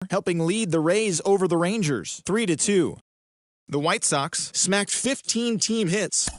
helping lead the Rays over the Rangers 3-2. The White Sox smacked 15 team hits.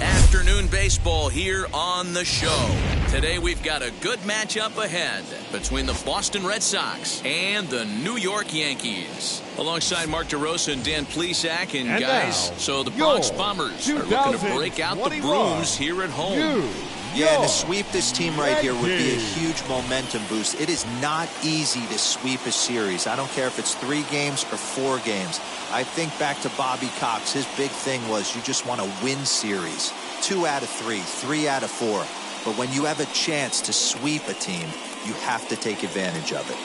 Afternoon baseball here on the show. Today we've got a good matchup ahead between the Boston Red Sox and the New York Yankees. Alongside Mark DeRosa and Dan Plesac, and guys, so the Bronx Bombers are looking to break out the brooms here at home. Yeah, and to sweep this team right here would be a huge momentum boost. It is not easy to sweep a series. I don't care if it's 3 games or 4 games. I think back to Bobby Cox. His big thing was you just want to win series. 2 out of 3, 3 out of 4. But when you have a chance to sweep a team, you have to take advantage of it.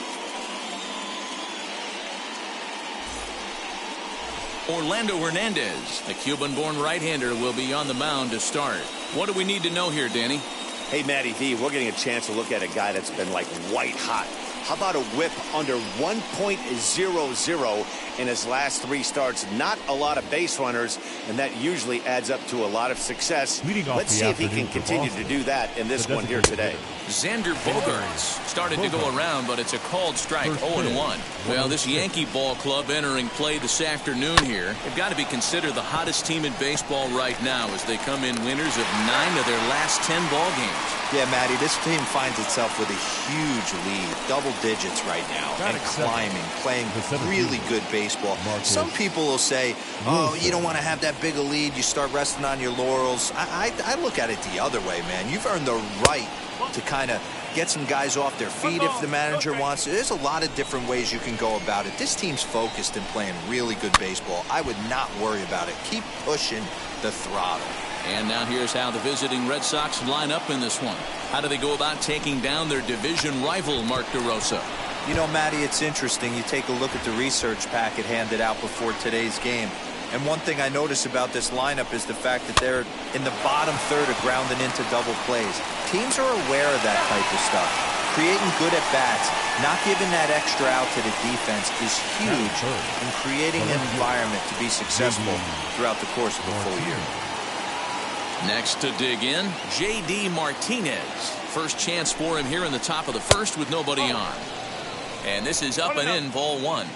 Orlando Hernandez, the Cuban-born right-hander, will be on the mound to start. What do we need to know here, Danny? Hey, Matty V, we're getting a chance to look at a guy that's been like white hot. How about a whip under 1.00 in his last 3 starts? Not a lot of base runners, and that usually adds up to a lot of success. Let's see if he can continue to do that in this one here today. Xander Vogers started to go around, but it's a called strike, 0-1. Well, this Yankee ball club entering play this afternoon here, they've got to be considered the hottest team in baseball right now as they come in winners of 9 of their last 10 ball games. Yeah, Matty, this team finds itself with a huge lead, double digits right now, and climbing, playing really good baseball. Some people will say, oh, you don't want to have that big a lead, you start resting on your laurels. I look at it the other way, man. You've earned the right to kind of get some guys off their feet if the manager wants to. There's a lot of different ways you can go about it. This team's focused and playing really good baseball. I would not worry about it. Keep pushing the throttle. And now here's how the visiting Red Sox line up in this one. How do they go about taking down their division rival, Mark DeRosa? You know, Matty, it's interesting. You take a look at the research packet handed out before today's game. And one thing I notice about this lineup is the fact that they're in the bottom third of grounding into double plays. Teams are aware of that type of stuff. Creating good at-bats, not giving that extra out to the defense is huge in creating an environment to be successful throughout the course of the full year. Next to dig in, J.D. Martinez. First chance for him here in the top of the first with nobody on. And this is up and in, ball 1.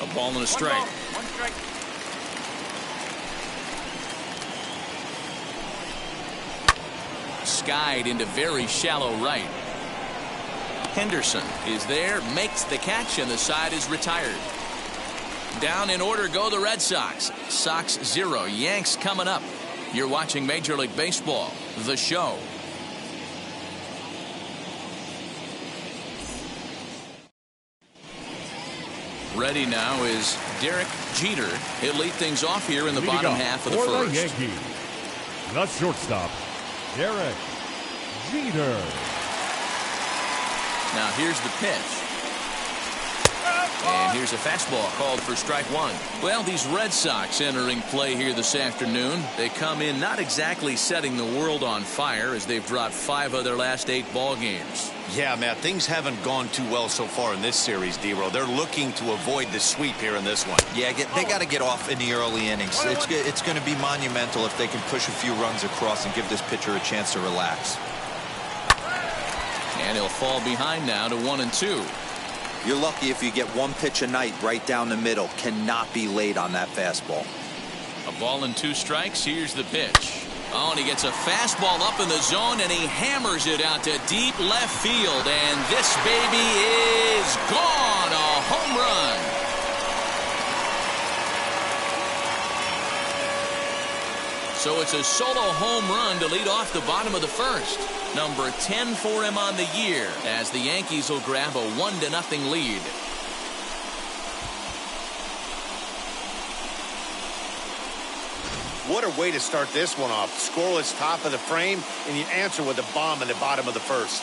A ball and a strike. One strike. Skied into very shallow right. Henderson is there, makes the catch, and the side is retired. Down in order go the Red Sox. Sox 0, Yanks coming up. You're watching Major League Baseball, the show. Ready now is Derek Jeter. He'll lead things off here in the bottom half of the first. The Yankees, the shortstop, Derek Jeter. Now here's the pitch. And here's a fastball called for strike 1. Well, these Red Sox entering play here this afternoon. They come in not exactly setting the world on fire as they've dropped 5 of their last 8 ball games. Yeah, Matt, things haven't gone too well so far in this series, D-Row. They're looking to avoid the sweep here in this one. Yeah, they got to get off in the early innings. It's going to be monumental if they can push a few runs across and give this pitcher a chance to relax. And he'll fall behind now to 1-2. You're lucky if you get 1 pitch a night right down the middle. Cannot be late on that fastball. A ball and 2 strikes. Here's the pitch. Oh, and he gets a fastball up in the zone, and he hammers it out to deep left field. And this baby is gone. A home run. So it's a solo home run to lead off the bottom of the first. Number 10 for him on the year, as the Yankees will grab a 1-0 lead. What a way to start this one off. Scoreless top of the frame, and you answer with a bomb in the bottom of the first.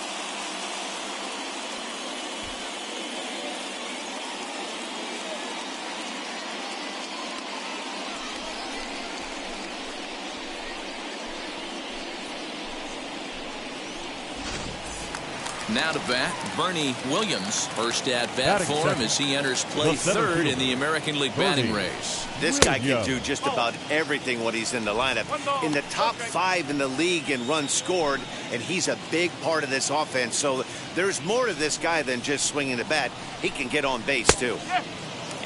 Now to bat, Bernie Williams. First at bat for him as he enters play third in the American League batting race. This guy can do just about everything when he's in the lineup. In the top 5 in the league in runs scored, and he's a big part of this offense. So there's more to this guy than just swinging the bat. He can get on base, too.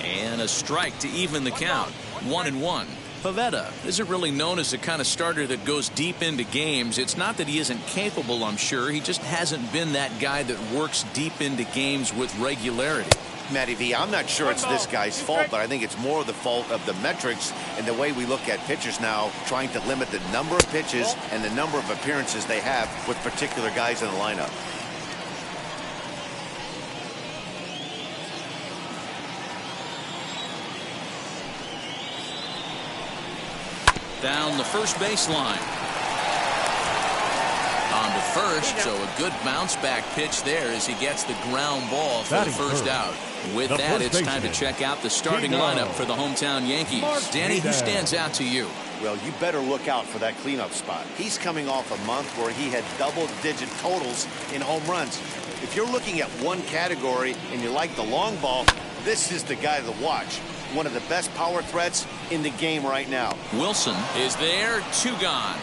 And a strike to even the count. 1-1. Pivetta isn't really known as the kind of starter that goes deep into games. It's not that he isn't capable, I'm sure. He just hasn't been that guy that works deep into games with regularity. Matty V, I'm not sure it's this guy's fault, but I think it's more the fault of the metrics and the way we look at pitchers now, trying to limit the number of pitches and the number of appearances they have with particular guys in the lineup. Down the first baseline. On to first, so a good bounce back pitch there as he gets the ground ball for the first out. With that, it's time to check out the starting lineup for the hometown Yankees. Danny, who stands out to you? Well, you better look out for that cleanup spot. He's coming off a month where he had double-digit totals in home runs. If you're looking at one category and you like the long ball, this is the guy to watch. One of the best power threats in the game right now. Wilson is there, 2 gone.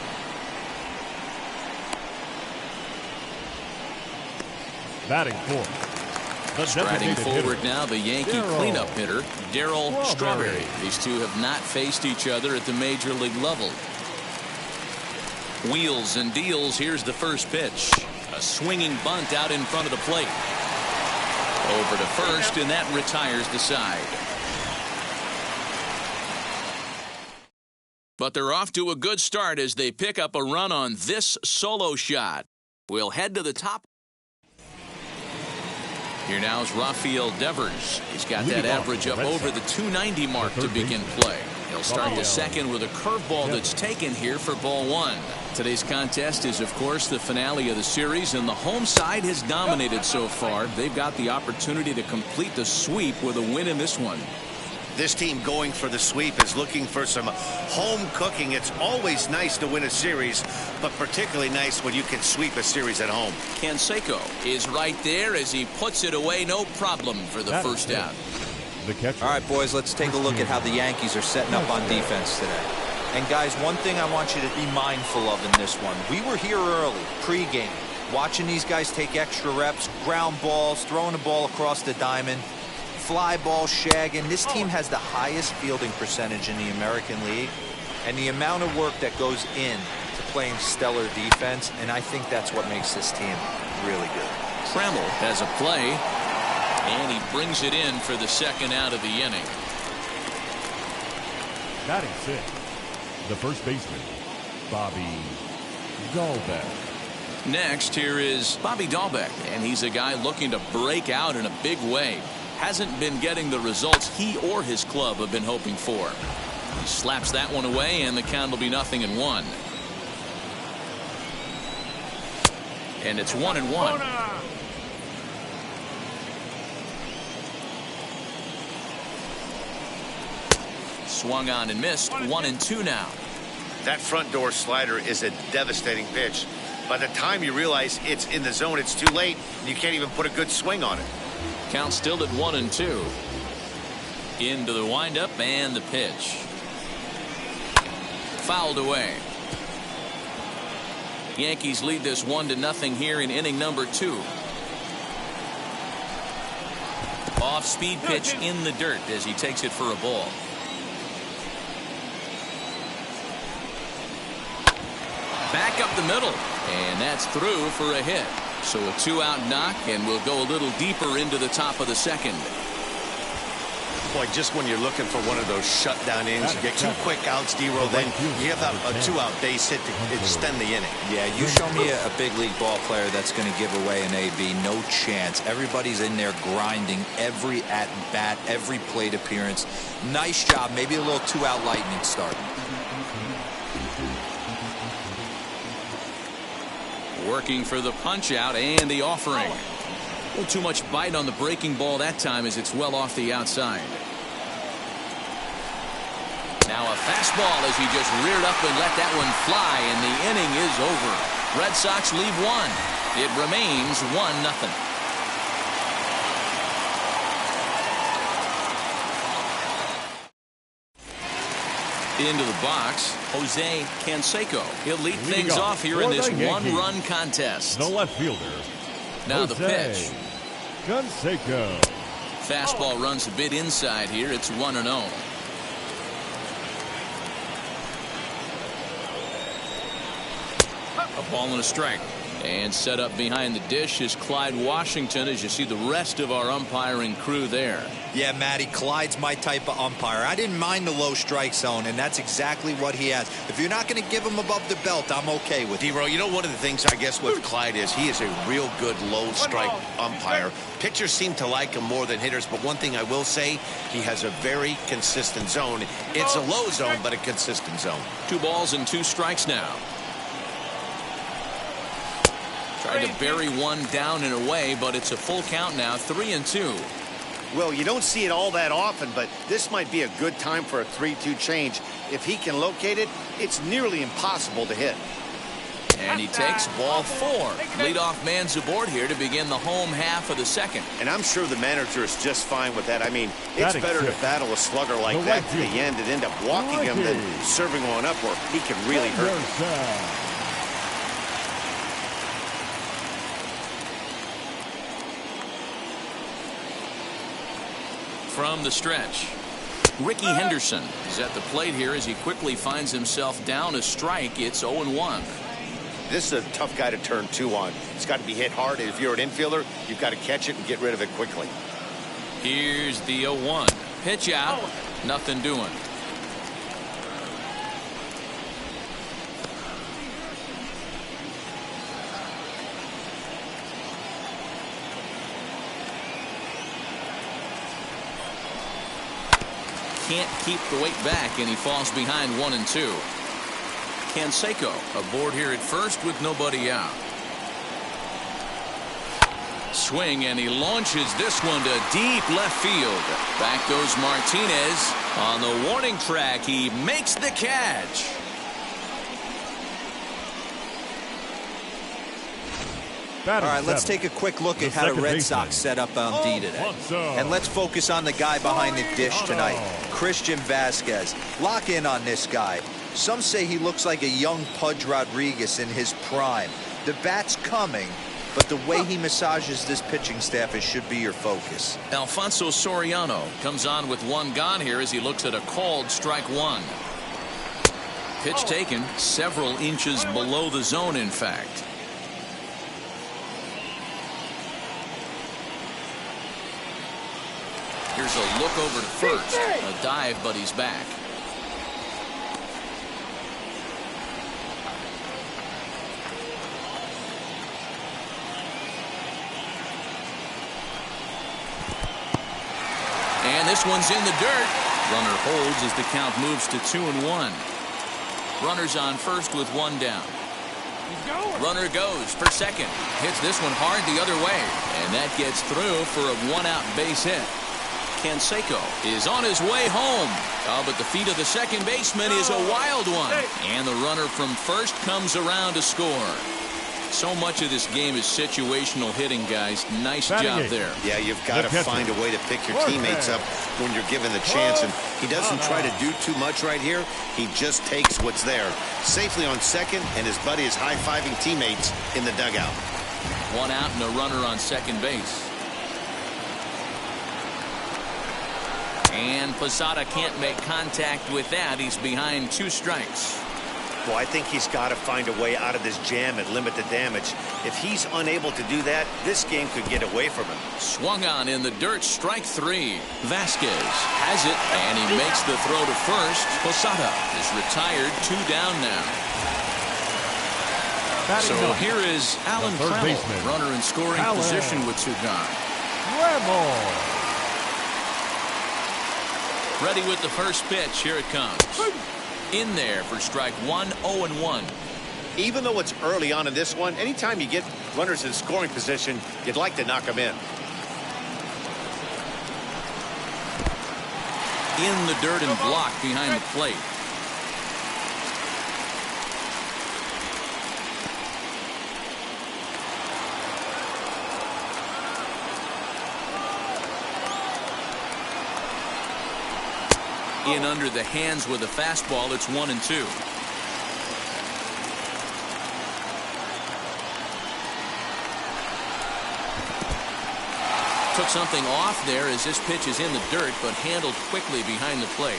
Batting fourth. Striding forward now, the Yankee cleanup hitter, Daryl Strawberry. These two have not faced each other at the major league level. Wheels and deals. Here's the first pitch. A swinging bunt out in front of the plate. Over to first, and that retires the side. But they're off to a good start as they pick up a run on this solo shot. We'll head to the top. Here now is Rafael Devers. He's got that average up over the 290 mark to begin play. He'll start the second with a curveball that's taken here for ball 1. Today's contest is, of course, the finale of the series, and the home side has dominated so far. They've got the opportunity to complete the sweep with a win in this one. This team going for the sweep is looking for some home cooking. It's always nice to win a series, but particularly nice when you can sweep a series at home. Canseco is right there as he puts it away, no problem for the first out. All right, boys, let's take a look at how the Yankees are setting up on defense today. And, guys, one thing I want you to be mindful of in this one. We were here early, pregame, watching these guys take extra reps, ground balls, throwing the ball across the diamond. Fly ball, shagging. This team has the highest fielding percentage in the American League, and the amount of work that goes in to playing stellar defense, and I think that's what makes this team really good. Trammell has a play, and he brings it in for the second out of the inning. Batting 6, the first baseman, Bobby Dalbeck. Next, here is Bobby Dalbeck, and he's a guy looking to break out in a big way. Hasn't been getting the results he or his club have been hoping for. He slaps that one away, and the count will be 0-1. And it's 1-1. Swung on and missed. 1-2 now. That front door slider is a devastating pitch. By the time you realize it's in the zone, it's too late, and you can't even put a good swing on it. Count still at 1-2. Into the windup and the pitch. Fouled away. Yankees lead this 1-0 here in inning number 2. Off-speed pitch in the dirt as he takes it for a ball. Back up the middle, and that's through for a hit. So a 2-out knock, and we'll go a little deeper into the top of the second. Boy, just when you're looking for one of those shutdown innings, you get 2 quick outs, D-Roll, then you have a 2-out base hit to extend the inning. Yeah, you show me a big league ball player that's going to give away an AB. No chance. Everybody's in there grinding every at-bat, every plate appearance. Nice job. Maybe a little 2-out lightning start. Working for the punch-out and the offering. A little too much bite on the breaking ball that time as it's well off the outside. Now a fastball as he just reared up and let that one fly, and the inning is over. Red Sox leave 1. It remains 1-0. Into the box, Jose Canseco. He'll lead things off here in this one-run contest. The left fielder. Now the pitch. Canseco. Fastball runs a bit inside here. It's 1-0. A ball and a strike. And set up behind the dish is Clyde Washington, as you see the rest of our umpiring crew there. Yeah, Matty, Clyde's my type of umpire. I didn't mind the low strike zone, and that's exactly what he has. If you're not going to give him above the belt, I'm okay with it. D-Roll, you know, one of the things I guess with Clyde is he is a real good low strike umpire. Pitchers seem to like him more than hitters, but one thing I will say, he has a very consistent zone. It's a low zone, but a consistent zone. 2 balls and 2 strikes now. Tried to bury one down and away, but it's a full count now, 3-2. Well, you don't see it all that often, but this might be a good time for a 3-2 change. If he can locate it, it's nearly impossible to hit. And he takes ball 4. Leadoff man's aboard here to begin the home half of the second. And I'm sure the manager is just fine with that. I mean, it's better to battle a slugger like that to the end and end up walking him than serving one up where he can really hurt him. From the stretch, Ricky Henderson is at the plate here as he quickly finds himself down a strike. It's 0-1. This is a tough guy to turn 2 on. It's got to be hit hard, and if you're an infielder, you've got to catch it and get rid of it quickly. Here's the 0-1. Pitch out. Nothing doing. Can't keep the weight back, and he falls behind 1-2. Canseco aboard here at first with nobody out. Swing, and he launches this one to deep left field. Back goes Martinez. On the warning track, he makes the catch. All right, let's take a quick look at how the Red Sox set up on D today. And let's focus on the guy behind the dish tonight, Christian Vasquez. Lock in on this guy. Some say he looks like a young Pudge Rodriguez in his prime. The bat's coming, but the way he massages this pitching staff, it should be your focus. Alfonso Soriano comes on with 1 gone here as he looks at a called strike 1. Pitch taken several inches below the zone, in fact. Here's a look over to first. A dive, but he's back. And this one's in the dirt. Runner holds as the count moves to 2-1. Runner's on first with 1 down. Runner goes for second. Hits this one hard the other way. And that gets through for a 1-out base hit. Canseco is on his way home. Oh, but the feet of the second baseman is a wild one. And the runner from first comes around to score. So much of this game is situational hitting, guys. Nice job there. Yeah, you've got to find a way to pick your teammates up when you're given the chance. And he doesn't try to do too much right here. He just takes what's there. Safely on second, and his buddy is high-fiving teammates in the dugout. 1 out and a runner on second base. And Posada can't make contact with that. He's behind 2 strikes. Well, I think he's got to find a way out of this jam and limit the damage. If he's unable to do that, this game could get away from him. Swung on in the dirt, strike 3. Vasquez has it, and he makes the throw to first. Posada is retired, 2 down now. So here is Alan Trammell, runner in scoring position with 2 gone. Ready with the first pitch. Here it comes. In there for strike 1, 0-1. Even though it's early on in this one, anytime you get runners in scoring position, you'd like to knock them in. In the dirt and blocked behind the plate. In under the hands with a fastball. It's 1-2. Took something off there as this pitch is in the dirt, but handled quickly behind the plate.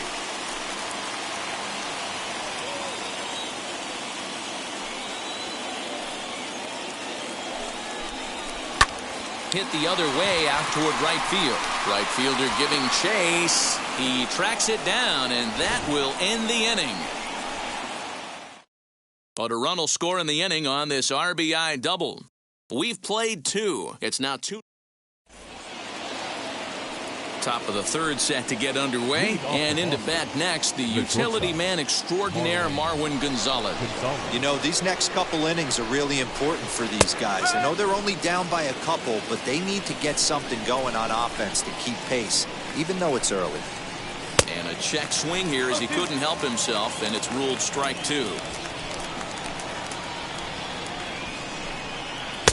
Hit the other way out toward right field. Right fielder giving chase. He tracks it down, and that will end the inning. But a run will score in the inning on this RBI double. We've played 2. It's now 2. Top of the third set to get underway, and into bat next, the utility man extraordinaire Marwin Gonzalez. You know, these next couple innings are really important for these guys. I know they're only down by a couple, but they need to get something going on offense to keep pace, even though it's early. And a check swing here as he couldn't help himself, and it's ruled strike 2.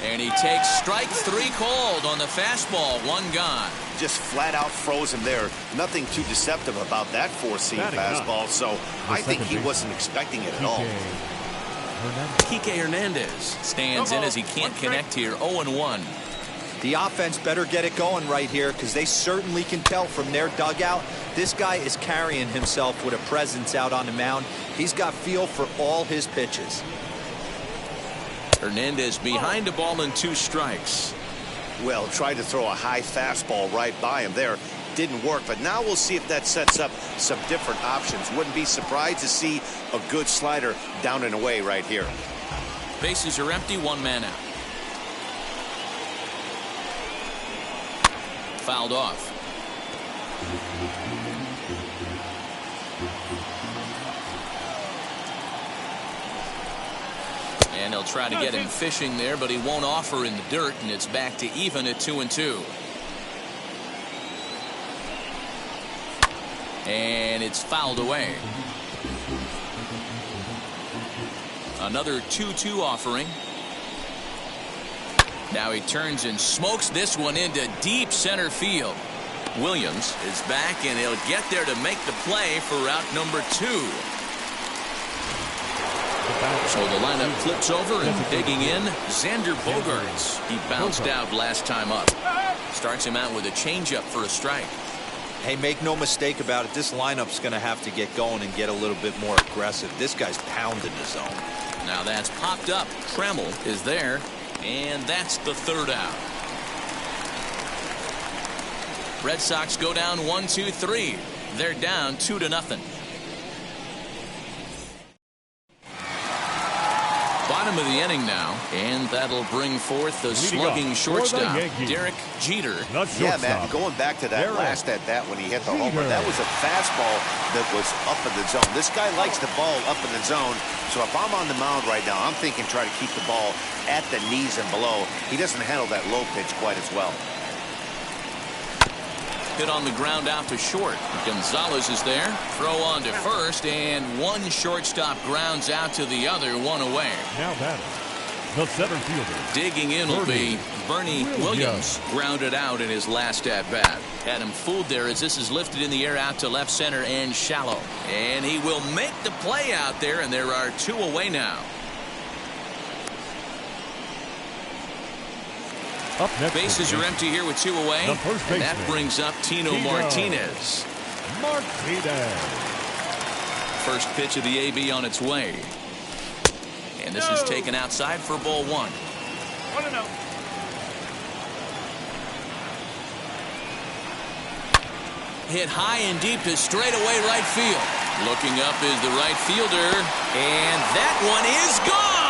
And he takes strike 3 called on the fastball. 1 gone. Just flat out froze him there. Nothing too deceptive about that 4-seam fastball, so I think he wasn't expecting it at all. Kike Hernandez stands in as he can't connect here. 0-1. The offense better get it going right here, because they certainly can tell from their dugout this guy is carrying himself with a presence out on the mound. He's got feel for all his pitches. Hernandez behind the ball and 2 strikes. Well, tried to throw a high fastball right by him there. Didn't work, but now we'll see if that sets up some different options. Wouldn't be surprised to see a good slider down and away right here. Bases are empty, 1 man out. Fouled off. And he'll try to get him fishing there, but he won't offer in the dirt, and it's back to even at 2-2. And it's fouled away. Another 2-2 offering. Now he turns and smokes this one into deep center field. Williams is back, and he'll get there to make the play for route number 2. So the lineup flips over, and digging in, Xander Vogers. He bounced out last time up. Starts him out with a changeup for a strike. Hey, make no mistake about it. This lineup's going to have to get going and get a little bit more aggressive. This guy's pounding the zone. Now that's popped up. Trammell is there, and that's the 3rd out. Red Sox go down 1-2-3. They're down 2-0. Bottom of the inning now, and that'll bring forth the slugging shortstop, Derek Jeter. Yeah, Matt, going back to that last at-bat when he hit the homer, that was a fastball that was up in the zone. This guy likes the ball up in the zone, so if I'm on the mound right now, I'm thinking try to keep the ball at the knees and below. He doesn't handle that low pitch quite as well. Hit on the ground out to short. Gonzalez is there. Throw on to first, and one shortstop grounds out to the other, 1 away. Now batting, the center fielder. Digging in will be Bernie Williams. Grounded out in his last at-bat. Had him fooled there as this is lifted in the air out to left center and shallow. And he will make the play out there, and there are 2 away now. Up next, bases are empty here with 2 away. And that brings up Tino Martinez. Martinez. First pitch of the AB on its way. And this is taken outside for ball 1. 1-0. Hit high and deep to straightaway right field. Looking up is the right fielder, and that one is gone.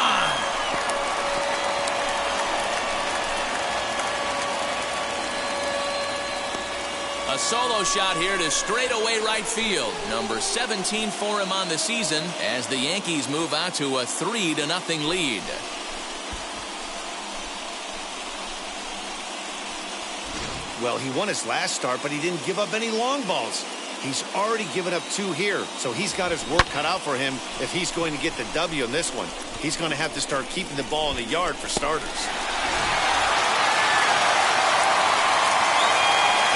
A solo shot here to straightaway right field. Number 17 for him on the season as the Yankees move out to a 3-0 lead. Well, he won his last start, but he didn't give up any long balls. He's already given up 2 here, so he's got his work cut out for him if he's going to get the W in this one. He's going to have to start keeping the ball in the yard for starters.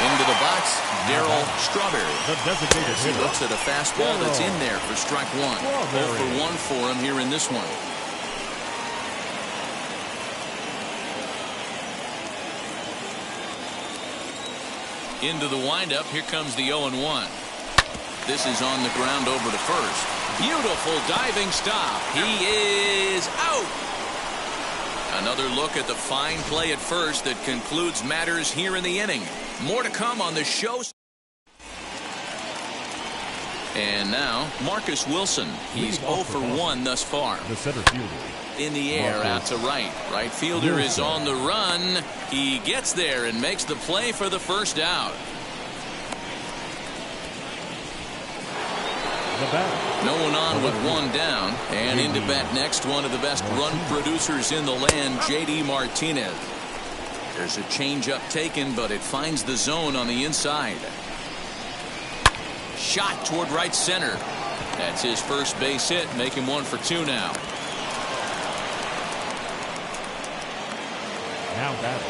Into the box, Daryl Strawberry. The designated He hitter. looks at a fastball that's in there for strike 1. 0 for 1 for him here in this one. Into the windup. Here comes the 0-1. This is on the ground over to first. Beautiful diving stop. He is out. Another look at the fine play at first that concludes matters here in the inning. More to come on the show. And now Marcus Wilson. He's 0 for 1 thus far. The center fielder. In the air, out to right. Right fielder is on the run. He gets there and makes the play for the first out. No one on with 1 down. And into bat next, one of the best run producers in the land, J.D. Martinez. There's a changeup taken, but it finds the zone on the inside. Shot toward right center. That's his first base hit, make him 1 for 2 now. Now batting,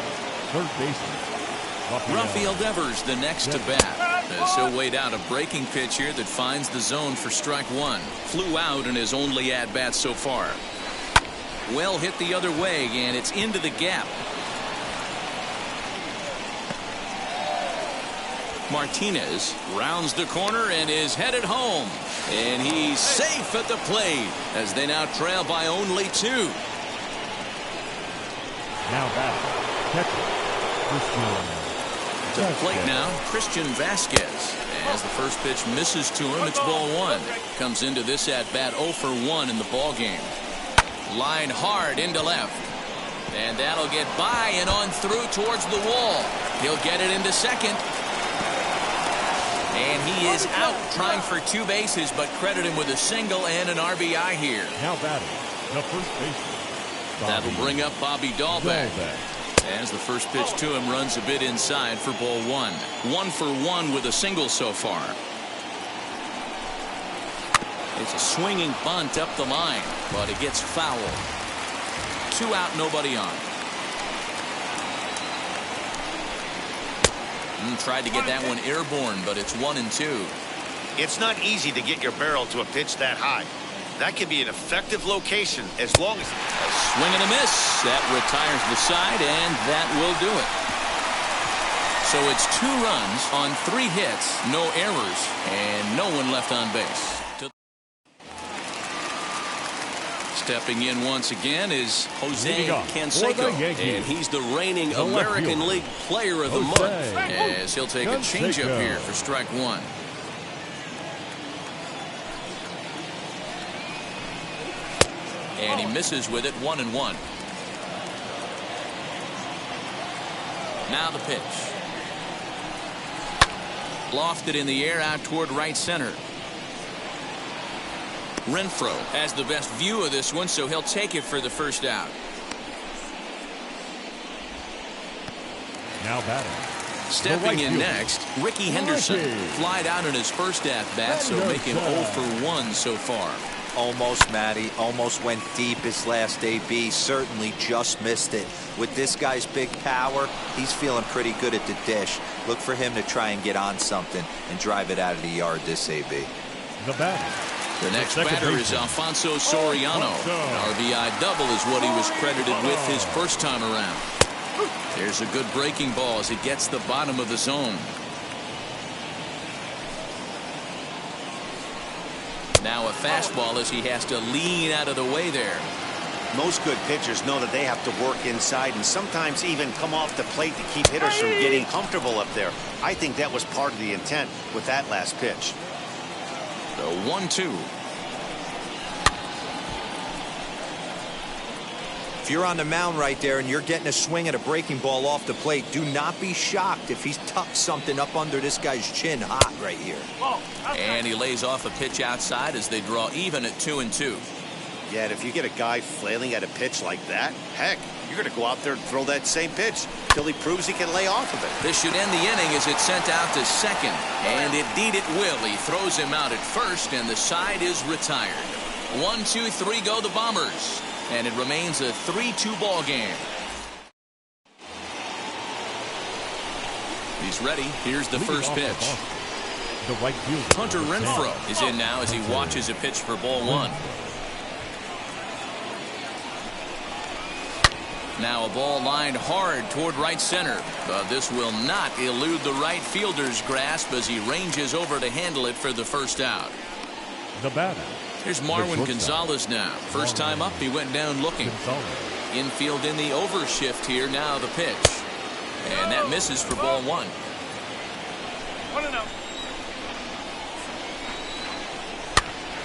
third baseman. Rafael Devers the next to bat, as he'll wait out a breaking pitch here that finds the zone for strike 1. Flew out in his only at bat so far. Well hit the other way, and it's into the gap. Martinez rounds the corner and is headed home, and he's safe at the plate as they now trail by only 2. Now batting, catcher, To the plate now, Christian Vasquez. As the first pitch misses to him, it's ball 1. Comes into this at bat 0 for 1 in the ball game. Line hard into left, and that'll get by and on through towards the wall. He'll get it into second. And he is out trying for 2 bases, but credit him with a single and an RBI here. Now batting, the first baseman. That'll bring up Bobby Dalbeck. As the first pitch to him runs a bit inside for ball 1. 1 for 1 with a single so far. It's a swinging bunt up the line, but it gets foul. 2 out, nobody on. Tried to get that one airborne, but it's 1-2. It's not easy to get your barrel to a pitch that high. That can be an effective location as long as... A swing and a miss. That retires the side, and that will do it. So it's 2 runs on 3 hits, no errors, and no one left on base. Stepping in once again is Jose Canseco, and he's the reigning American League Player of the Month, as he'll take a changeup here for strike 1. And he misses with it, 1-1. Now the pitch. Lofted in the air out toward right center. Renfro has the best view of this one, so he'll take it for the first out. Now batting. Stepping in next, Ricky Henderson. Flied out in his first at-bat, so making 0 for 1 so far. Almost, Matty. Almost went deep his last AB. Certainly just missed it. With this guy's big power, he's feeling pretty good at the dish. Look for him to try and get on something and drive it out of the yard this AB. The batter. The next batter is Alfonso Soriano. An RBI double is what he was credited with his first time around. There's a good breaking ball as it gets the bottom of the zone. Now a fastball as he has to lean out of the way there. Most good pitchers know that they have to work inside and sometimes even come off the plate to keep hitters from getting comfortable up there. I think that was part of the intent with that last pitch. The 1-2. If you're on the mound right there and you're getting a swing at a breaking ball off the plate, do not be shocked if he's tucked something up under this guy's chin hot right here. And he lays off a pitch outside as they draw even at 2-2. Yeah, and if you get a guy flailing at a pitch like that, heck, you're going to go out there and throw that same pitch till he proves he can lay off of it. This should end the inning as it's sent out to second. And indeed it will. He throws him out at first, and the side is retired. 1, 2, 3 go the Bombers. And it remains a 3-2 ball game. He's ready. Here's the first pitch. The right fielder, Hunter Renfro is in now as he watches a pitch for ball 1. Now a ball lined hard toward right center. But this will not elude the right fielder's grasp as he ranges over to handle it for the first out. The batter. Here's Marwin Gonzalez now. First time up, he went down looking. Infield in the overshift here. Now the pitch. And that misses for ball 1. 1-0.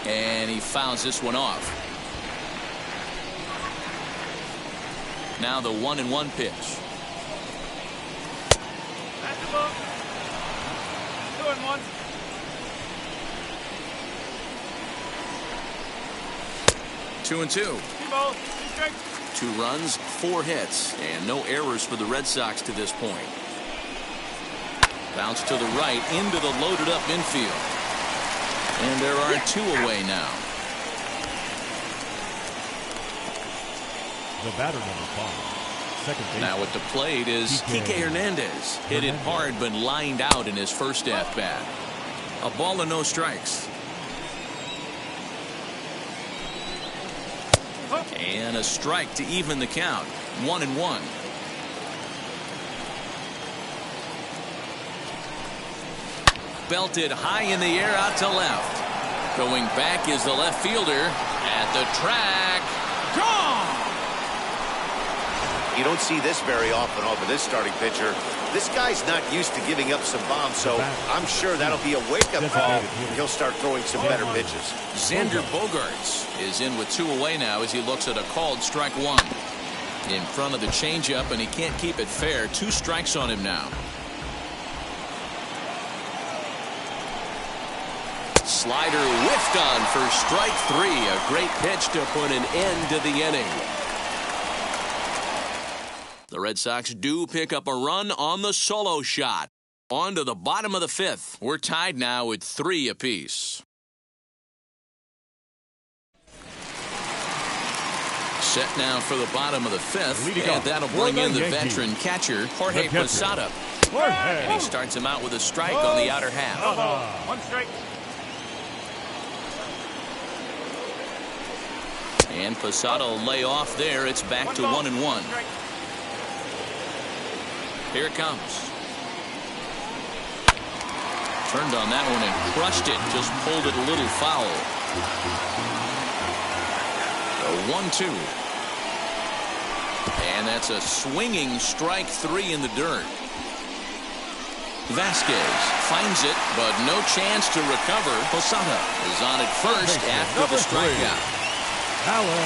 And he fouls this one off. Now the 1-1 pitch. That's the ball. 2-1. 2-2. 2 runs, 4 hits, and no errors for the Red Sox to this point. Bounce to the right into the loaded up infield. And there are 2 away now. The batter, number 5. Second base. Now at the plate is Kike Hernandez. Hit it hard but lined out in his first at-bat. A ball and no strikes. And a strike to even the count. 1-1. Belted high in the air out to left. Going back is the left fielder at the track. Gone! You don't see this very often off of this starting pitcher. This guy's not used to giving up some bombs, so I'm sure that'll be a wake-up call. He'll start throwing some better pitches. Xander Vogers is in with 2 away now as he looks at a called strike 1. In front of the changeup, and he can't keep it fair. 2 strikes on him now. Slider whiffed on for strike 3. A great pitch to put an end to the inning. The Red Sox do pick up a run on the solo shot. On to the bottom of the 5th. We're tied now at 3 apiece. Set now for the bottom of the 5th, and that'll bring in the veteran catcher, Jorge Posada. And he starts him out with a strike on the outer half. 1 strike. And Posada will lay off there. It's back to 1-1. Here it comes. Turned on that one and crushed it. Just pulled it a little foul. A 1-2. And that's a swinging strike 3 in the dirt. Vasquez finds it, but no chance to recover. Posada is on at first after the strikeout.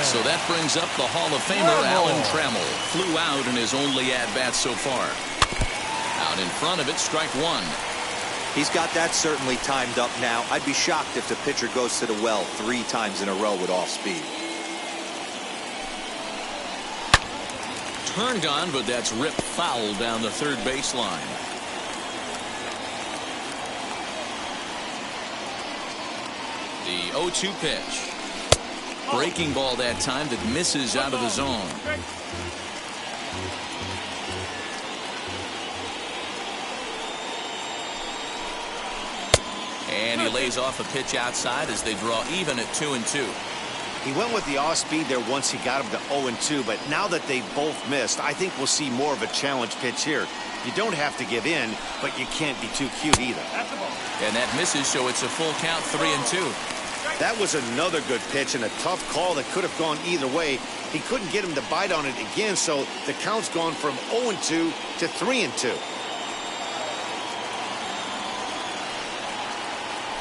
So that brings up the Hall of Famer Alan Trammell. Flew out in his only at-bat so far. Out in front of it, strike 1. He's got that certainly timed up now. I'd be shocked if the pitcher goes to the well 3 times in a row with off speed. Turned on, but that's ripped foul down the third baseline. The 0-2 pitch. Breaking ball that time that misses out of the zone. And he lays off a pitch outside as they draw even at 2-2. He went with the off speed there once he got him to 0-2, but now that they've both missed, I think we'll see more of a challenge pitch here. You don't have to give in, but you can't be too cute either. And that misses, so it's a full count, 3-2. That was another good pitch and a tough call that could have gone either way. He couldn't get him to bite on it again, so the count's gone from 0-2 to 3-2.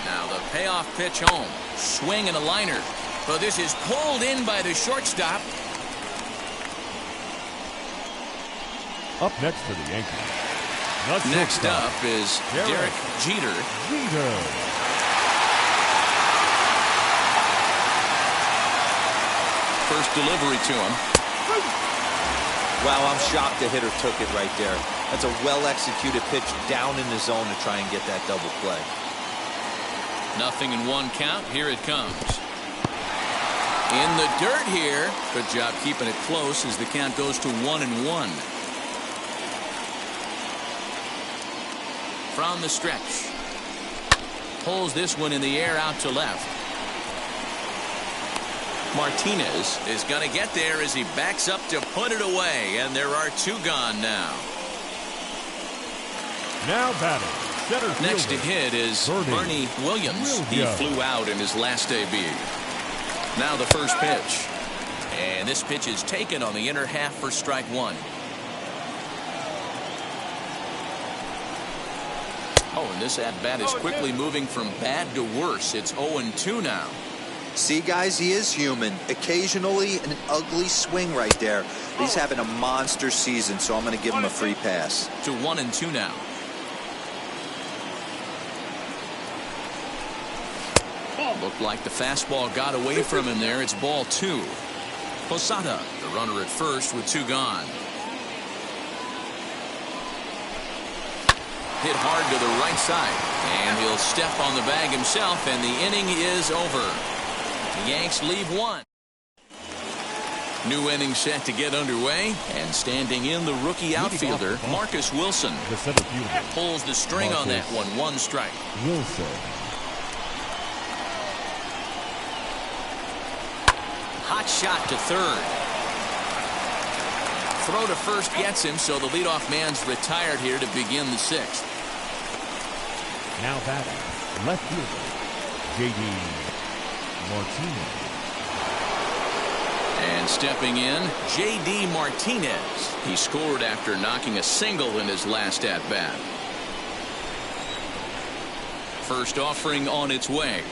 Now the payoff pitch home. Swing and a liner. But this is pulled in by the shortstop. Up next for the Yankees. Next up is Derek Jeter. First delivery to him. Wow, I'm shocked the hitter took it right there. That's a well-executed pitch down in the zone to try and get that double play. 0-1 count. Here it comes. In the dirt here. Good job keeping it close as the count goes to 1-1. From the stretch. Pulls this one in the air out to left. Martinez is going to get there as he backs up to put it away, and there are 2 gone now. Now batting. Next to hit is Bernie Williams. He flew out in his last AB. Now the first pitch. And this pitch is taken on the inner half for strike 1. Oh, and this at-bat is quickly moving from bad to worse. It's 0-2 now. See, guys, he is human. Occasionally an ugly swing right there. But he's having a monster season, so I'm going to give him a free pass. To 1-2 now. Looked like the fastball got away from him there. It's ball 2. Posada, the runner at first with 2 gone. Hit hard to the right side, and he'll step on the bag himself, and the inning is over. The Yanks leave 1. New inning set to get underway, and standing in the rookie outfielder, Marcus Wilson. The center fielder Pulls the string on that one. 1 strike. Wilson. Hot shot to third. Throw to first gets him, so the leadoff man's retired here to begin the 6th. Now batting. Left fielder J.D. Martinez. And stepping in, J.D. Martinez. He scored after knocking a single in his last at-bat. First offering on its way.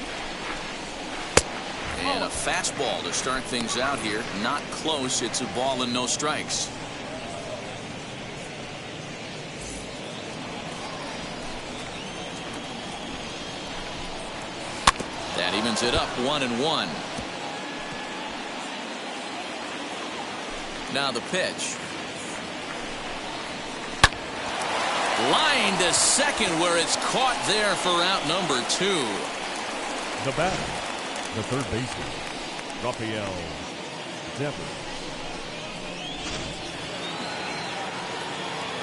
And a fastball to start things out here. Not close. It's a ball and no strikes. That evens it up 1-1. Now the pitch. Line to second where it's caught there for out number 2. The batter, the third baseman, Rafael Devers.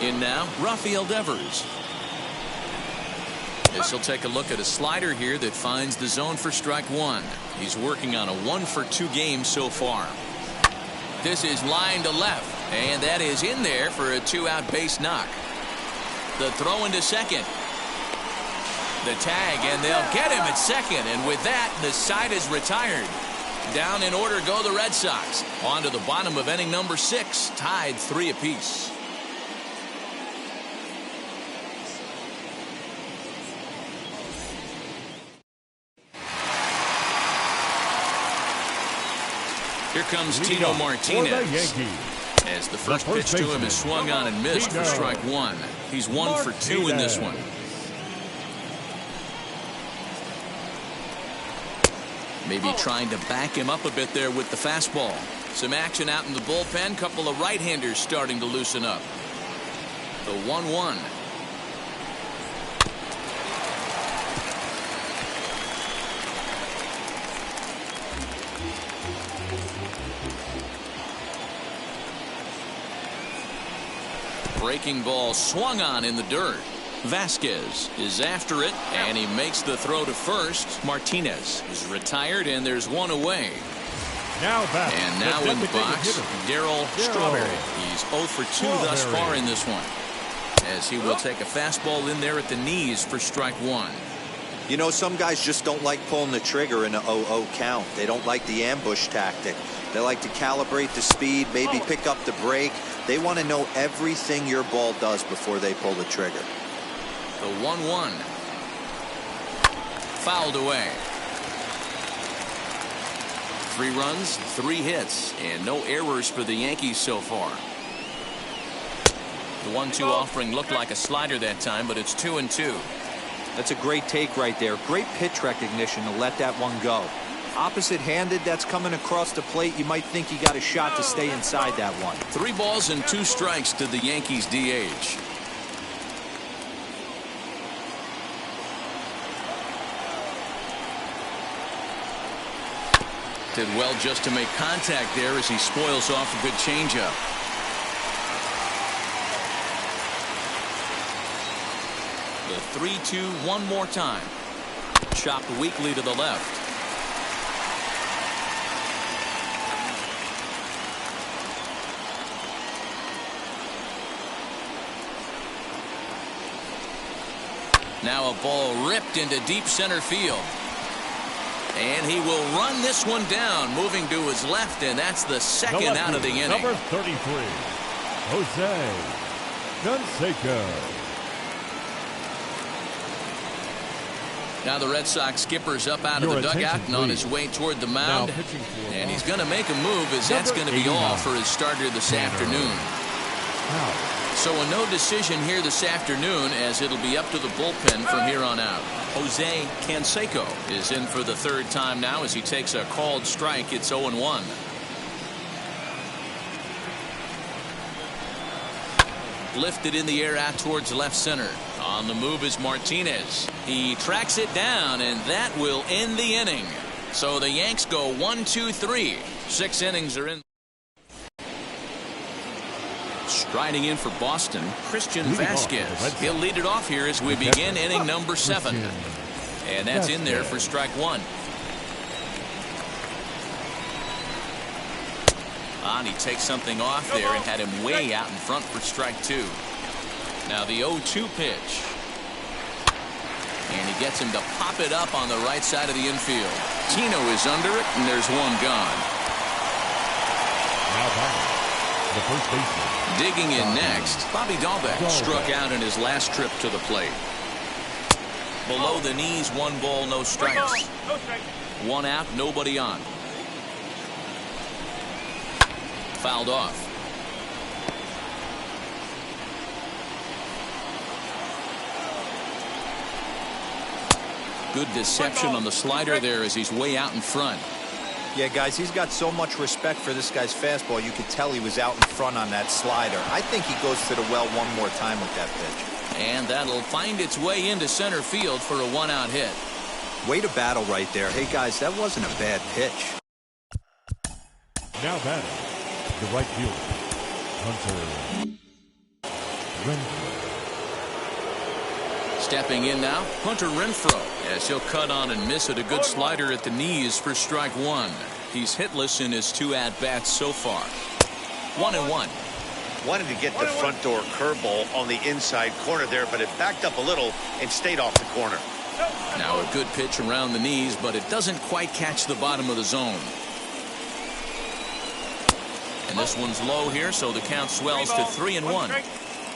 In now, Rafael Devers. This will take a look at a slider here that finds the zone for strike 1. He's working on a 1-for-2 game so far. This is line to left, and that is in there for a 2-out base knock. The throw into second. The tag, and they'll get him at second, and with that, the side is retired. Down in order go the Red Sox. On to the bottom of inning number 6, tied 3 apiece. Here comes Tito Martinez. As the first pitch to him is swung on and missed for strike 1. He's 1 for 2 in this one. Maybe trying to back him up a bit there with the fastball. Some action out in the bullpen. Couple of right-handers starting to loosen up. The 1-1. Breaking ball swung on in the dirt. Vasquez is after it, and he makes the throw to first. Martinez is retired, and there's one away. And now in the box, Daryl Strawberry. He's 0 for 2 thus far in this one, as he will take a fastball in there at the knees for strike 1. You know, some guys just don't like pulling the trigger in an 0-0 count. They don't like the ambush tactic. They like to calibrate the speed, maybe pick up the break. They want to know everything your ball does before they pull the trigger. The 1-1. Fouled away. 3 runs, 3 hits, and no errors for the Yankees so far. The 1-2 offering looked like a slider that time, but it's 2-2. That's a great take right there. Great pitch recognition to let that one go. Opposite-handed, that's coming across the plate. You might think he got a shot to stay inside that one. 3 balls and 2 strikes to the Yankees DH. Did well just to make contact there as he spoils off a good changeup. The 3-2 one more time. Chopped weakly to the left. Now a ball ripped into deep center field. And he will run this one down, moving to his left, and that's the second out of the inning. Number 33, Jose Canseco. Now the Red Sox skipper's up out of the dugout and on his way toward the mound. And he's going to make a move, as that's going to be all for his starter this afternoon. So a no decision here this afternoon, as it'll be up to the bullpen from here on out. Jose Canseco is in for the 3rd time now as he takes a called strike. It's 0-1. Lifted in the air out towards left center. On the move is Martinez. He tracks it down, and that will end the inning. So the Yanks go 1-2-3. 6 innings are in. Striding in for Boston, Christian Vasquez. He'll lead it off here as we begin inning number 7. And that's in there for strike 1. And he takes something off there and had him way out in front for strike 2. Now the 0-2 pitch. And he gets him to pop it up on the right side of the infield. Tino is under it, and there's one gone. Now back, the first baseman. Digging in next, Bobby Dalbeck struck out in his last trip to the plate. Below the knees, 1 ball, no strikes. 1 out, nobody on. Fouled off. Good deception on the slider there as he's way out in front. Yeah, guys, he's got so much respect for this guy's fastball. You could tell he was out in front on that slider. I think he goes to the well one more time with that pitch. And that'll find its way into center field for a 1-out hit. Way to battle right there. Hey, guys, that wasn't a bad pitch. Now batting, the right fielder, Hunter Renfro. Stepping in now, Hunter Renfro, as he'll cut on and miss at a good slider at the knees for strike 1. He's hitless in his 2 at-bats so far. 1-1. Wanted to get the front door curveball on the inside corner there, but it backed up a little and stayed off the corner. Now a good pitch around the knees, but it doesn't quite catch the bottom of the zone. And this one's low here, so the count swells to 3-1.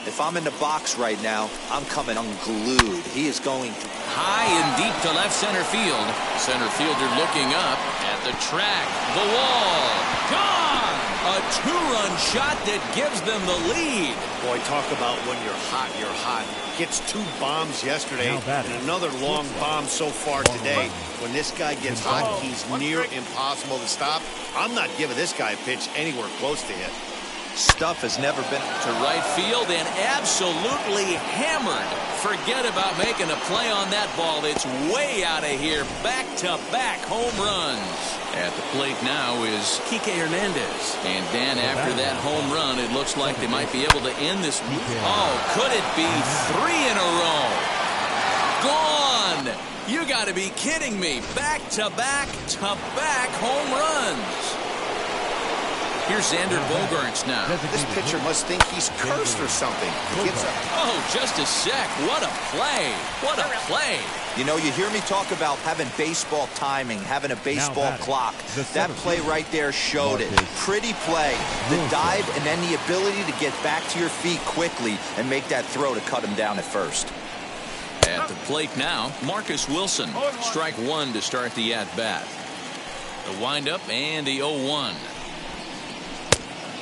If I'm in the box right now, I'm coming unglued. He is going high and deep to left center field. Center fielder looking up at the track. The wall. Gone! A 2-run shot that gives them the lead. Boy, talk about when you're hot, you're hot. Hits 2 bombs yesterday and another long bomb so far today. When this guy gets hot, he's near impossible to stop. I'm not giving this guy a pitch anywhere close to hit. Stuff has never been to right field and absolutely hammered. Forget about making a play on that ball. It's way out of here. Back-to-back home runs. At the plate now is Kike Hernandez. And Dan, after that home run, it looks like they might be able to end this. Oh, could it be 3 in a row? Gone! You got to be kidding me. Back-to-back home runs. Here's Xander Vogers now. This pitcher must think he's cursed or something. He gets up. Oh, just a sec. What a play. What a play. You know, you hear me talk about having baseball timing, having a baseball clock. That play right there showed it. Pretty play. The dive and then the ability to get back to your feet quickly and make that throw to cut him down at first. At the plate now, Marcus Wilson. Strike one to start the at-bat. The windup and the 0-1.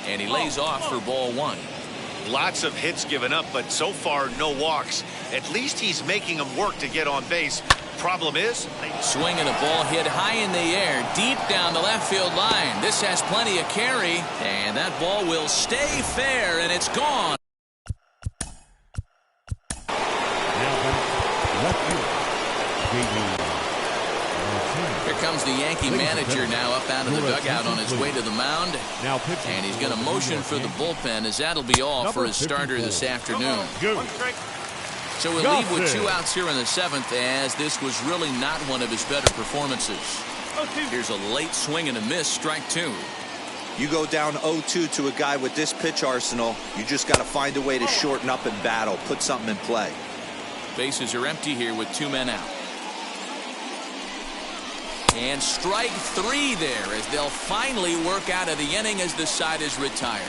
And he lays off for ball one. Lots of hits given up, but so far no walks. At least he's making them work to get on base. Problem is, swinging a ball hit high in the air, deep down the left field line. This has plenty of carry, and that ball will stay fair, and it's gone. Here comes the Yankee manager now up out of the dugout on his way to the mound. And he's going to motion for the bullpen, as that'll be all for his starter this afternoon. So we'll leave with 2 outs here in the 7th, as this was really not one of his better performances. Here's a late swing and a miss, strike 2. You go down 0-2 to a guy with this pitch arsenal, you just got to find a way to shorten up and battle, put something in play. Bases are empty here with 2 men out. And strike 3 there, as they'll finally work out of the inning as the side is retired.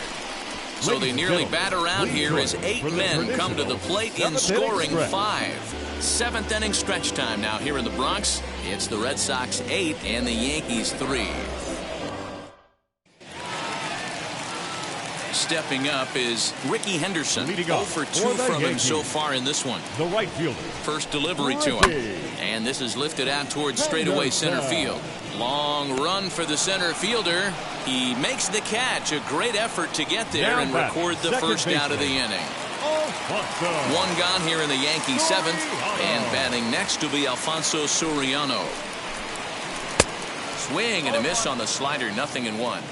So they nearly bat around here as 8 men come to the plate in scoring 5. 7th inning stretch time now here in the Bronx. It's the Red Sox 8 and the Yankees 3. Stepping up is Ricky Henderson. 0 for 2 from him so far in this one. The right fielder. First delivery to him. And this is lifted out towards straightaway center field. Long run for the center fielder. He makes the catch. A great effort to get there and record the first out of the inning. 1 gone here in the Yankee 7th. And batting next to be Alfonso Soriano. Swing and a miss on the slider. 0-1.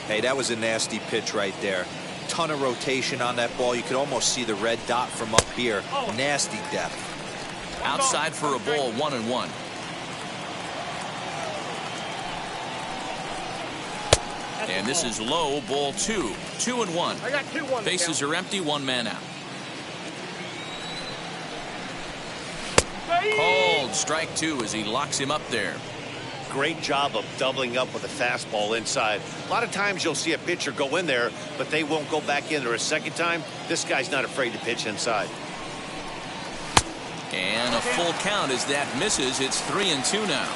Hey, that was a nasty pitch right there. Ton of rotation on that ball. You could almost see the red dot from up here. Nasty depth. Outside for a ball, 1-1. And this is low, ball 2. 2-1. Bases are empty, 1 man out. Called strike 2 as he locks him up there. great job of doubling up with a fastball inside. A lot of times you'll see a pitcher go in there, but they won't go back in there a second time. This guy's not afraid to pitch inside. And a full count as that misses. It's 3-2 now.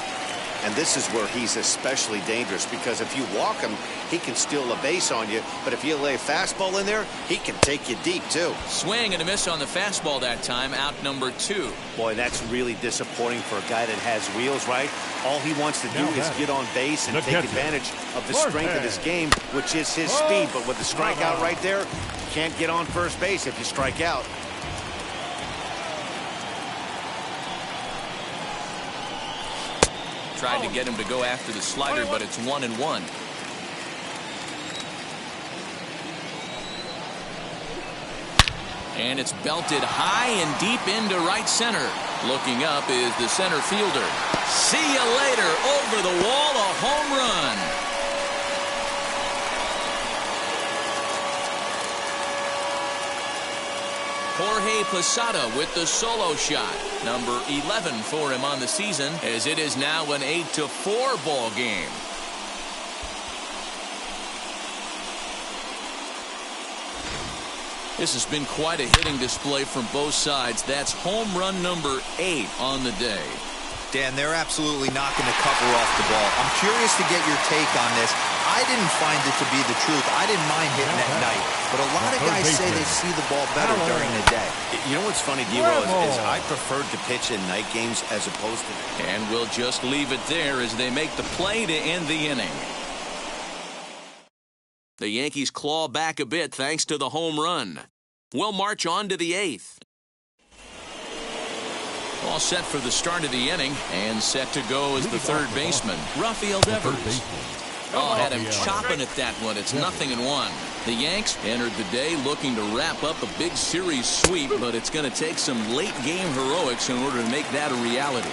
And this is where he's especially dangerous, because if you walk him, he can steal a base on you. But if you lay a fastball in there, he can take you deep, too. Swing and a miss on the fastball that time. Out number 2. Boy, that's really disappointing for a guy that has wheels, right? All he wants to do is get on base and take advantage of the strength of his game, which is his speed. But with the strikeout right there, you can't get on first base if you strike out. Tried to get him to go after the slider, but it's 1-1. And it's belted high and deep into right center. Looking up is the center fielder. See you later. Over the wall, a home run. Jorge Posada with the solo shot. Number 11 for him on the season, as it is now an 8-4 ball game. This has been quite a hitting display from both sides. That's home run number 8 on the day. Dan, they're absolutely knocking the cover off the ball. I'm curious to get your take on this. I didn't find it to be the truth. I didn't mind hitting at night. But a lot of guys say they see the ball better during the day. You know what's funny, D-Roll, is I preferred to pitch in night games as opposed to... And we'll just leave it there as they make the play to end the inning. The Yankees claw back a bit thanks to the home run. We'll march on to the 8th. All set for the start of the inning, and set to go is the third baseman, Rafael Devers. Oh, had him chopping at that one. It's 0-1. The Yanks entered the day looking to wrap up a big series sweep, but it's going to take some late game heroics in order to make that a reality.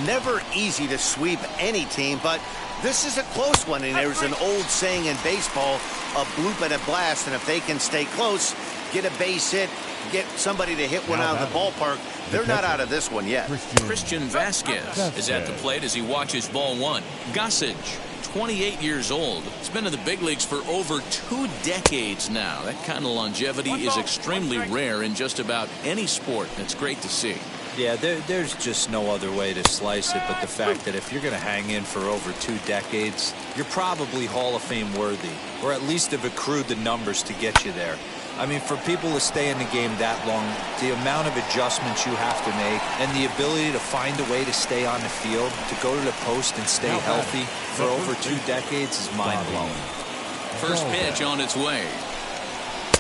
Never easy to sweep any team, but this is a close one, and there's an old saying in baseball, a bloop and a blast, and if they can stay close, get a base hit, get somebody to hit one out of the ballpark, they're not out of this one yet. Christian Vasquez is at the plate as he watches ball one. Gossage, 28 years old. He's been in the big leagues for over 2 decades now. That kind of longevity is extremely rare in just about any sport. It's great to see. Yeah, there's just no other way to slice it but the fact that if you're going to hang in for over 2 decades, you're probably Hall of Fame worthy, or at least have accrued the numbers to get you there. I mean, for people to stay in the game that long, the amount of adjustments you have to make and the ability to find a way to stay on the field, to go to the post and stay healthy for over 2 decades is mind-blowing. First pitch on its way.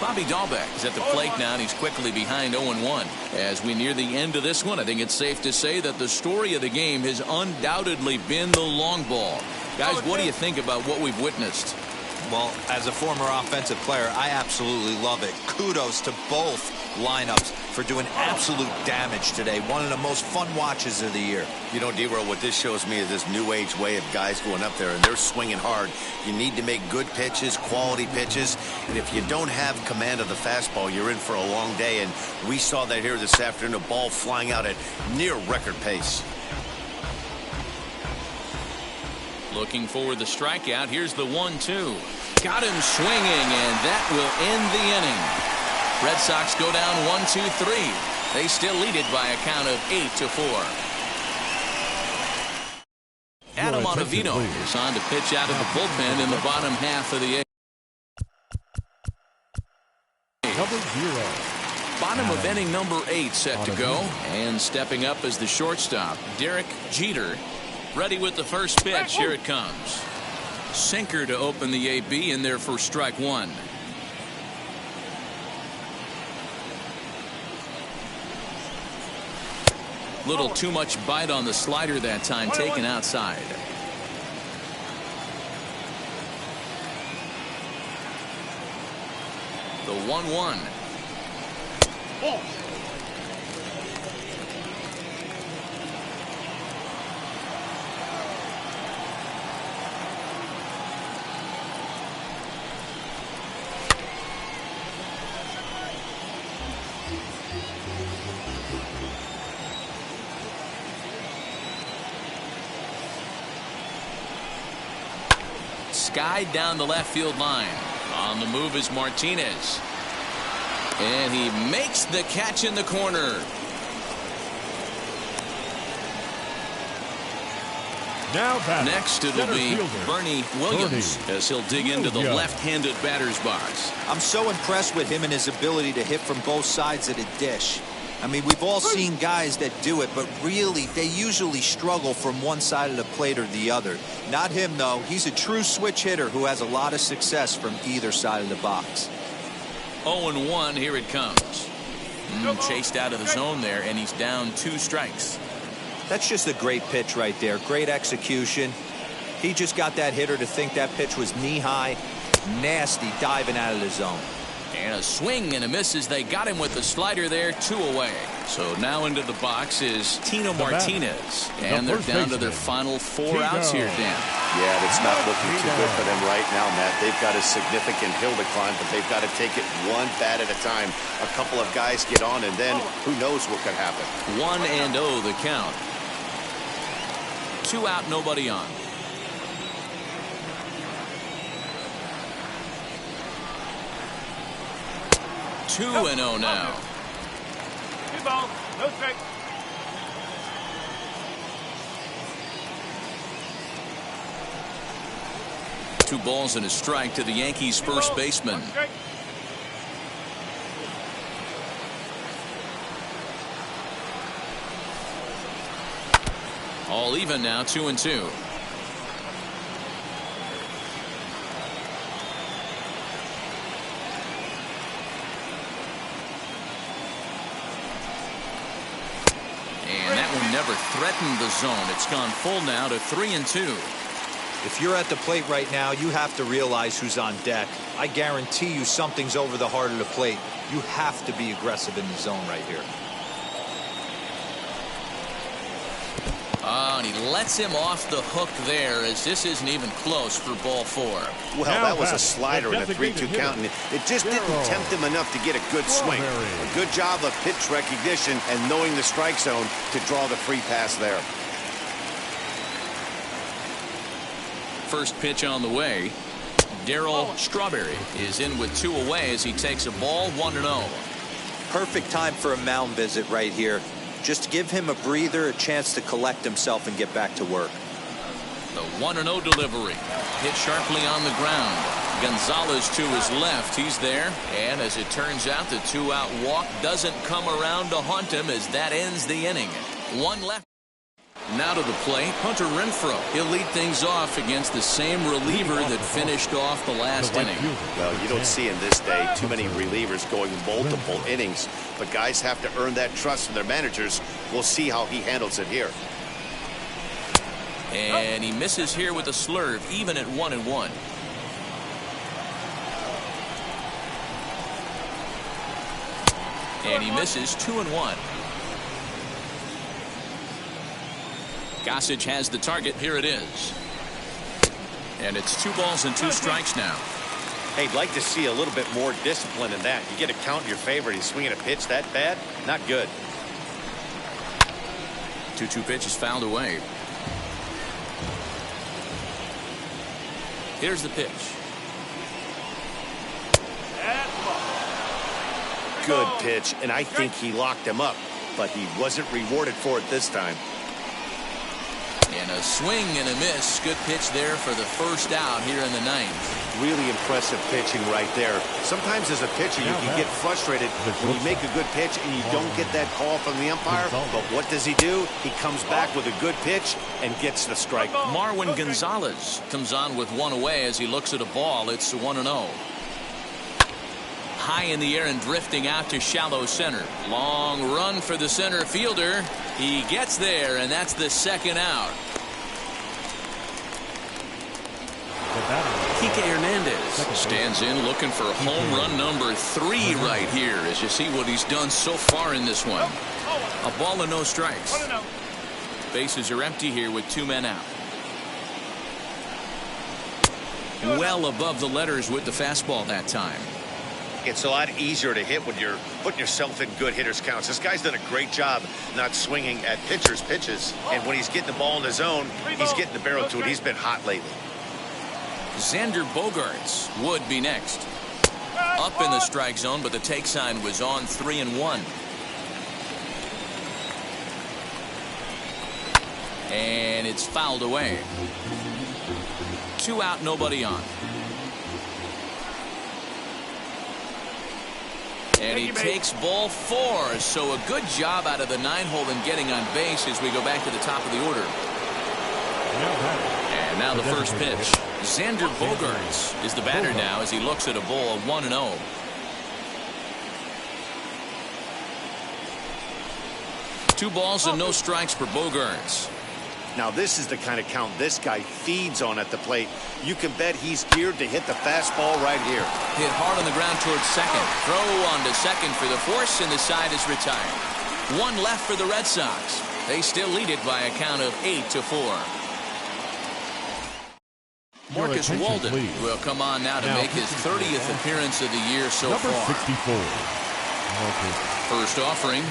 Bobby Dalbeck is at the plate now, and he's quickly behind 0-1. As we near the end of this one, I think it's safe to say that the story of the game has undoubtedly been the long ball. Guys, what do you think about what we've witnessed? Well, as a former offensive player, I absolutely love it. Kudos to both lineups for doing absolute damage today. One of the most fun watches of the year. You know, D-Roll, what this shows me is this new age way of guys going up there, and they're swinging hard. You need to make good pitches, quality pitches, and if you don't have command of the fastball, you're in for a long day, and we saw that here this afternoon, a ball flying out at near record pace. Looking for the strikeout. Here's the 1-2. Got him swinging, and that will end the inning. Red Sox go down 1-2-3. They still lead it by a count of 8-4. Adam Ottavino is on to pitch out of the bullpen in the bottom half of the eighth. Number 0. Bottom of inning number 8 set to go, and stepping up as the shortstop, Derek Jeter. Ready with the first pitch. Here it comes. Sinker to open the AB in there for strike 1. Little too much bite on the slider that time, taken outside. The 1-1. Skied down the left field line. On the move is Martinez. And he makes the catch in the corner. Now next it'll be Bernie Williams as he'll dig into the left-handed batter's box. I'm so impressed with him and his ability to hit from both sides of the dish. I mean, we've all seen guys that do it, but really, they usually struggle from one side of the plate or the other. Not him, though. He's a true switch hitter who has a lot of success from either side of the box. 0-1, here it comes. Chased out of the zone there, and he's down 2 strikes. That's just a great pitch right there. Great execution. He just got that hitter to think that pitch was knee-high. Nasty diving out of the zone. And a swing and a miss as they got him with the slider there, 2 away. So now into the box is Tino Martinez. And they're down to their final 4 outs here, Dan. Yeah, it's not looking too good for them right now, Matt. They've got a significant hill to climb, but they've got to take it one bat at a time. A couple of guys get on, and then who knows what could happen. 1-0 the count. 2 out, nobody on. 2-0 now. 2 balls, no strike. Two balls and a strike to the Yankees' first baseman. All even now, 2-2. And that one never threatened the zone. It's gone full now to 3-2. If you're at the plate right now, you have to realize who's on deck. I guarantee you something's over the heart of the plate. You have to be aggressive in the zone right here. Oh, and he lets him off the hook there, as this isn't even close for ball 4. Well, that was a slider in a 3-2 count, and it just didn't tempt him enough to get a good swing. A good job of pitch recognition and knowing the strike zone to draw the free pass there. First pitch on the way. Daryl Strawberry is in with 2 away as he takes a ball 1-0. Perfect time for a mound visit right here. Just give him a breather, a chance to collect himself and get back to work. The 1-0 delivery. Hit sharply on the ground. Gonzalez to his left. He's there. And as it turns out, the 2-out walk doesn't come around to haunt him as that ends the inning. 1 left. Now to the plate, Hunter Renfro. He'll lead things off against the same reliever that finished off the last inning. Well, you don't see in this day too many relievers going multiple innings, but guys have to earn that trust from their managers. We'll see how he handles it here. And he misses here with a slurve, even at 1-1. And he misses 2-1. Gossage has the target. Here it is. And it's 2 balls and 2 strikes now. Hey, I'd like to see a little bit more discipline in that. You get a count in your favor and he's swinging a pitch that bad. Not good. 2-2 pitch is fouled away. Here's the pitch. Good pitch, and I think he locked him up, but he wasn't rewarded for it this time. And a swing and a miss. Good pitch there for the first out here in the 9th. Really impressive pitching right there. Sometimes as a pitcher you can get frustrated when you make a good pitch and you don't get that call from the umpire. But what does he do? He comes back with a good pitch and gets the strike. Marwin Gonzalez comes on with 1 away as he looks at a ball. It's 1-0. High in the air and drifting out to shallow center. Long run for the center fielder. He gets there, and that's the 2nd out. Hernandez stands in looking for home run number 3 right here as you see what he's done so far in this one. A ball and no strikes. Bases are empty here with 2 men out. Well above the letters with the fastball that time. It's a lot easier to hit when you're putting yourself in good hitters counts. This guy's done a great job not swinging at pitchers' pitches. And when he's getting the ball in his zone, he's getting the barrel to it. He's been hot lately. Xander Vogers would be next. Up in the strike zone, but the take sign was on 3-1. And it's fouled away. 2 out, nobody on. And he takes ball 4. So a good job out of the 9-hole in getting on base as we go back to the top of the order. And now the first pitch. Xander Vogers is the batter now as he looks at a ball 1-0. Two balls and no strikes for Vogers. Now this is the kind of count this guy feeds on at the plate. You can bet he's geared to hit the fastball right here. Hit hard on the ground towards second. Throw on to second for the force, and the side is retired. 1 left for the Red Sox. They still lead it by a count of 8-4. Marcus Walden will come on now to make his 30th appearance of the year so far. Number 64. First offering.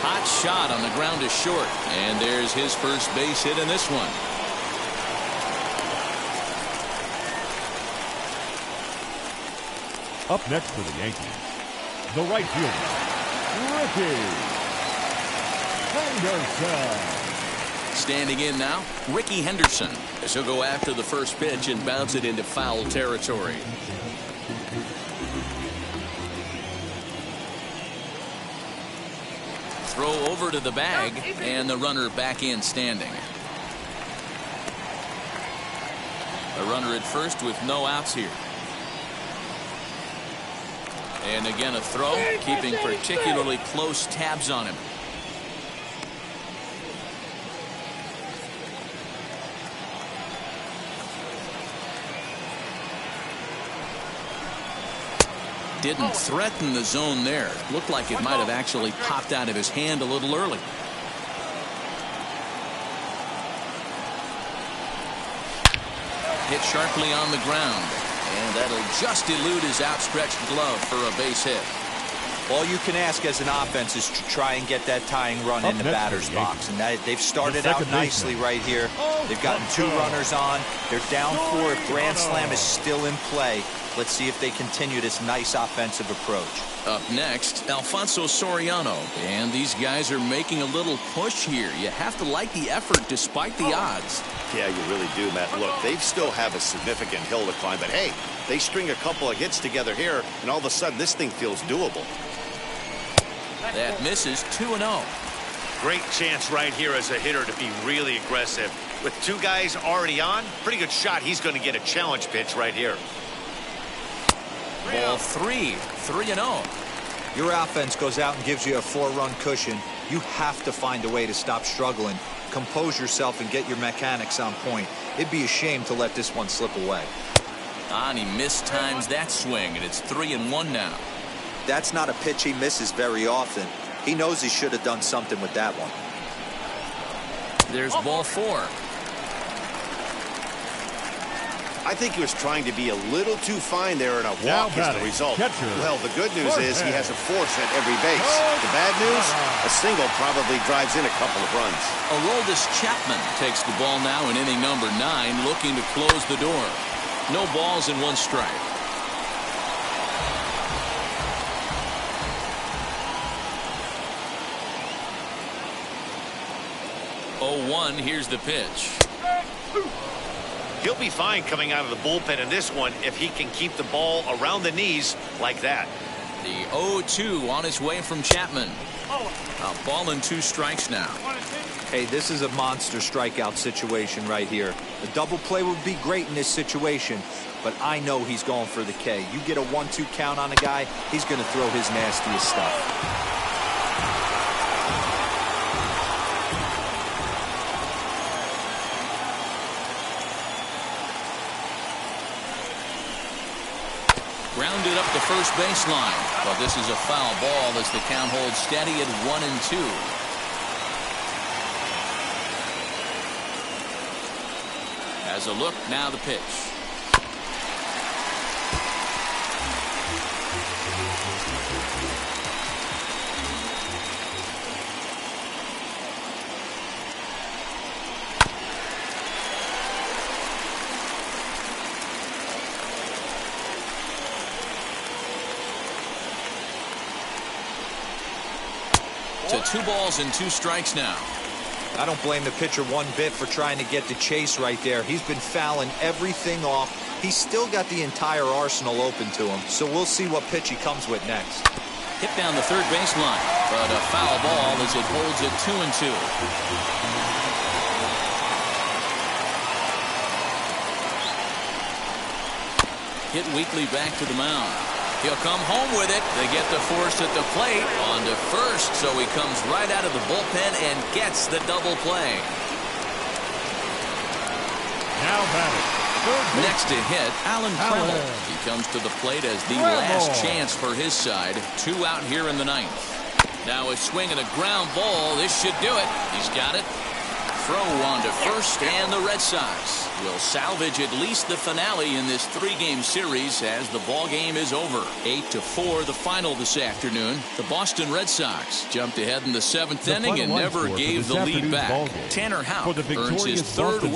Hot shot on the ground to short. And there's his first base hit in this one. Up next for the Yankees, the right fielder, Ricky Henderson. Standing in now, Ricky Henderson, as he'll go after the first pitch and bounce it into foul territory. Throw over to the bag, and the runner back in standing. A runner at first with no outs here. And again a throw, keeping particularly close tabs on him. Didn't threaten the zone there. Looked like it might have actually popped out of his hand a little early. hit sharply on the ground. And that'll just elude his outstretched glove for a base hit. All you can ask as an offense is to try and get that tying run in the batter's box. And they've started out nicely right here. They've gotten 2 runners on. They're down 4. If Grand Slam is still in play, let's see if they continue this nice offensive approach. Up next, Alfonso Soriano. And these guys are making a little push here. You have to like the effort despite the odds. Yeah, you really do, Matt. Look, they still have a significant hill to climb, but hey, they string a couple of hits together here, and all of a sudden this thing feels doable. That misses 2-0. Great chance right here as a hitter to be really aggressive. With 2 guys already on, pretty good shot. He's going to get a challenge pitch right here. Ball 3, 3-0. Your offense goes out and gives you a 4-run cushion. You have to find a way to stop struggling. Compose yourself and get your mechanics on point. It'd be a shame to let this one slip away. And he mistimes that swing, and it's 3-1 now. That's not a pitch he misses very often. He knows he should have done something with that one. There's ball 4. I think he was trying to be a little too fine there, and a walk is the result. Well, the good news is he has a force at every base. The bad news, a single probably drives in a couple of runs. Aroldis Chapman takes the ball now in inning number 9, looking to close the door. No balls and 1 strike. 0-1, here's the pitch. He'll be fine coming out of the bullpen in this one if he can keep the ball around the knees like that. The 0-2 on its way from Chapman. A ball and 2 strikes now. Hey, this is a monster strikeout situation right here. A double play would be great in this situation, but I know he's going for the K. You get a 1-2 count on a guy, he's going to throw his nastiest stuff. Grounded up the first baseline, but this is a foul ball as the count holds steady at 1-2. As a look, now the pitch. To 2 balls and 2 strikes now. I don't blame the pitcher one bit for trying to get the chase right there. He's been fouling everything off. He's still got the entire arsenal open to him, so we'll see what pitch he comes with next. Hit down the third baseline, but a foul ball as it holds at 2-2. Hit weakly back to the mound. He'll come home with it. They get the force at the plate. On to first, so he comes right out of the bullpen and gets the double play. Now batting. Next to hit, Trammell. He comes to the plate as the last chance for his side. 2 out here in the 9th. Now a swing and a ground ball. This should do it. He's got it. Throw on to first, and the Red Sox will salvage at least the finale in this 3-game series as the ball game is over. 8-4 the final this afternoon. The Boston Red Sox jumped ahead in the 7th inning and never gave the lead back. Tanner Houck earns his 3rd win